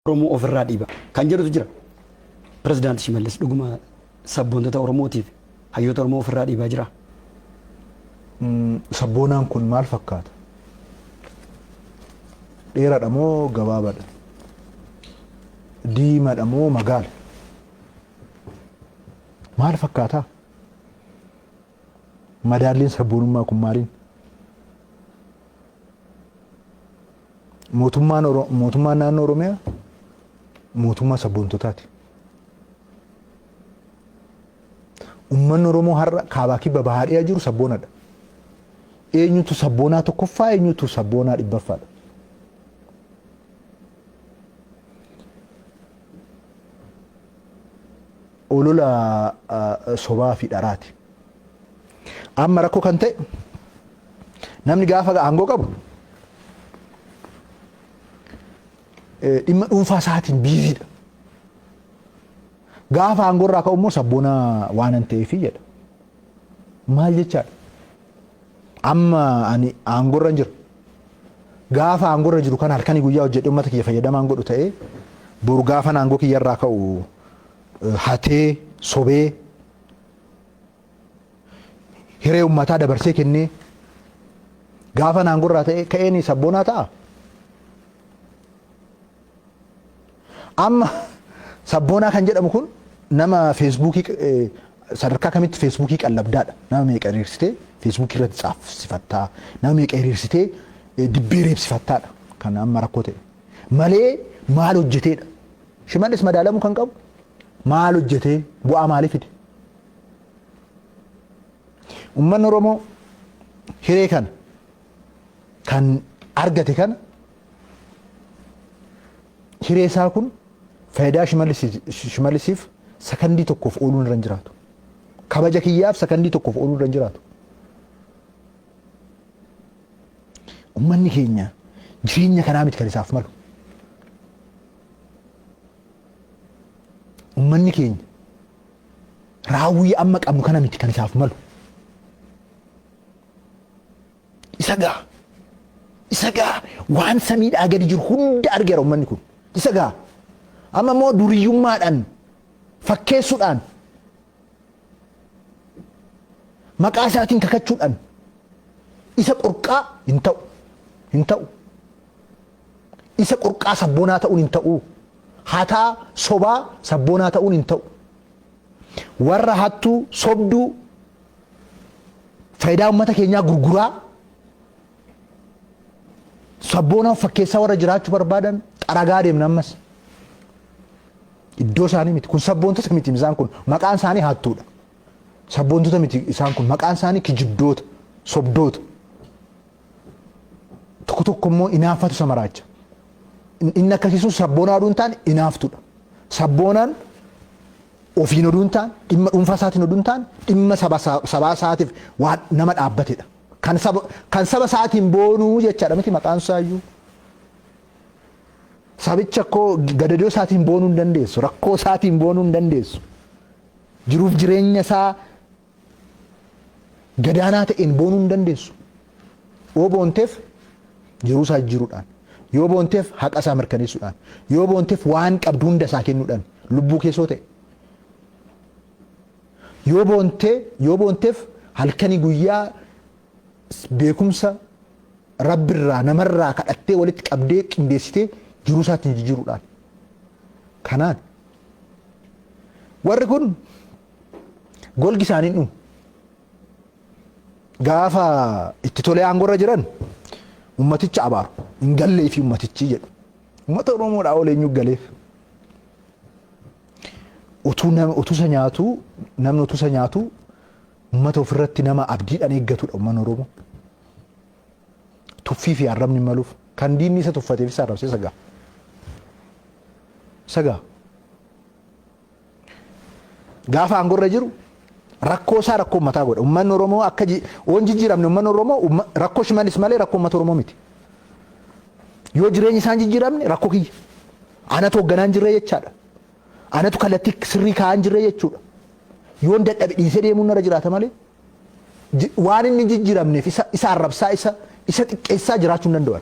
Oromoo ofirraa dhiiba kan jedhutu jira. Pirezidaantii Shimallis dhuguma sabboontota Oromootiif hayyoota Oromoo ofirraa dhiibaa jira. Sabboonaan kun maal fakkaata? Dheeraadha moo gabaabaadha? Diimaadha moo magaala? Maal fakkaata? Madaalliin sabboonummaa kun maaliin? Mootummaan naannoo Oromiyaa mootummaa sabboontotaati. Uummanni Oromoo har'a kaabaa kibba bahaa dhiyaa jiru sabboonadha. Eenyutu sabboonaa tokkoffaa, eenyutu sabboonaa dhibbaffaadha. Olola sobaa fi dharaati. Amma rakkoo kan ta'e namni gaafa aangoo qabu dhimma dhuunfaa isaatiin biiziidha. Gaafa aangoo irraa ka'u immoo sabboonaa waan hin ta'eefi jedha. Maal jechaadha? Amma ani aangoo irra hin jiru. Gaafa aangoo irra jiru kan halkanii guyyaa hojjedhe uummata kiyya fayyadamaan godhu ta'ee boru gaafa aangoo kiyya irraa ka'u hatee sobee hiree uummataa dabarsee kennee gaafa aangoo irraa ta'e ka'een sabboonaa ta'a. Amma sabboonaa kan jedhamu kun nama feesbuukii sadarkaa kamitti feesbuukii qallabdaadha. Nama meeqa hiriirsitee feesbuukii irratti caafsifattaa, nama meeqa hiriirsitee dibbee reebsifattaadha kan amma rakkoo ta'e. Malee maal hojjeteedha? Shimallis madaalamuu kan qabu maal hojjetee bu'aa maalii fide? Uummanni Oromoo hiree kana kan argate kana hiree isaa kun faayidaa Shimallisiif sakandii tokkoof ooluu irra hin jiraatu. Kabaja kiyyaaf sakandii tokkoof ooluu irra hin jiraatu. Uummanni keenya jireenya kanaa miti kan isaaf malu. Uummanni keenya raawwii amma qabnu kana miti kan isaaf malu. Isa gaa waan samiidhaa gadi jiru hunda argeera uummanni kun. Isa gaa amma immoo duriyyummaadhaan fakkeessuudhaan maqaa isaatiin kakachuudhaan isa qorqaa hin ta'u. Isa qorqaa sabboonaa ta'uun hin ta'u. Hataa sobaa sabboonaa ta'uun hin ta'u. Warra hattuu sobduu faayidaa uummata keenyaa gurguraa sabboonaa fakkeessaa warra jiraachuu barbaadan xaragaa deemna ammas. Iddoo isaanii miti. Kun sabboontota miti isaan kun maqaan isaanii hattuudha. Sabboontota miti isaan kun maqaan isaanii kijibdoota, sobdoota. Tokko tokko immoo inaafatu isa maraacha. Inni akkasiisu sabboonaa oduu hin taane inaaftuudha. Sabboonaan ofiin oduu hin taane, dhimma dhuunfaa isaatiin oduu hin taane, dhimma sabaa isaatiif waan nama dhaabbatedha. Kan saba isaatiin boonuu jechaadha miti maqaan isaayyuu. Sabicha koo gadadoo isaatiin boonuu hin dandeessu, rakkoo isaatiin boonuu hin dandeessu. Jiruuf jireenya isaa gadaanaa ta'een boonuu hin dandeessu. Yoo boonteef jiruu isaa jijjiiruudhaan, yoo boonteef haqa isaa mirkaneessuudhaan, yoo boonteef waan qabdu hunda isaa kennuudhaan lubbuu keessoo ta'e. Yoo boonteef halkanii guyyaa beekumsa rabbirraa namarraa kadhattee walitti qabdee qindeessitee jiruu isaatiin jijjiiruudhaan. Kanaan warri kun golgi isaanii dhumu. Gaafa itti tolee aangoo irra jiran ummaticha abaaru. Hin gallee fi ummatichi jedhu. Ummata Oromoodhaa ol eenyu galeef. Utuu isa nyaatu ummata ofirratti nama abdiidhaan eeggatudha uummanni Oromoo. Tuffii fi arrabni maluuf kan diinni isa tuffateef isa arrabsee sagaa. Gaafa aangoo irra jiru rakkoo isaa rakkoo uummataa godha. Uummanni Oromoo akka waan jijjiiramne uummanni Oromoo rakkoo Shimallis malee rakkoo uummata Oromoo miti. Yoo jireenyi isaan jijjiiramne rakkoo kiyya. Anatu hoogganaa hin jirre jechaadha. Anatu kallattii sirrii kaa'aa hin jirre jechuudha. Yoo dadhabe dhiisee deemuun irra jiraata malee waan inni jijjiiramneef isa arrabsaa isa xiqqeessaa jiraachuu hin danda'an.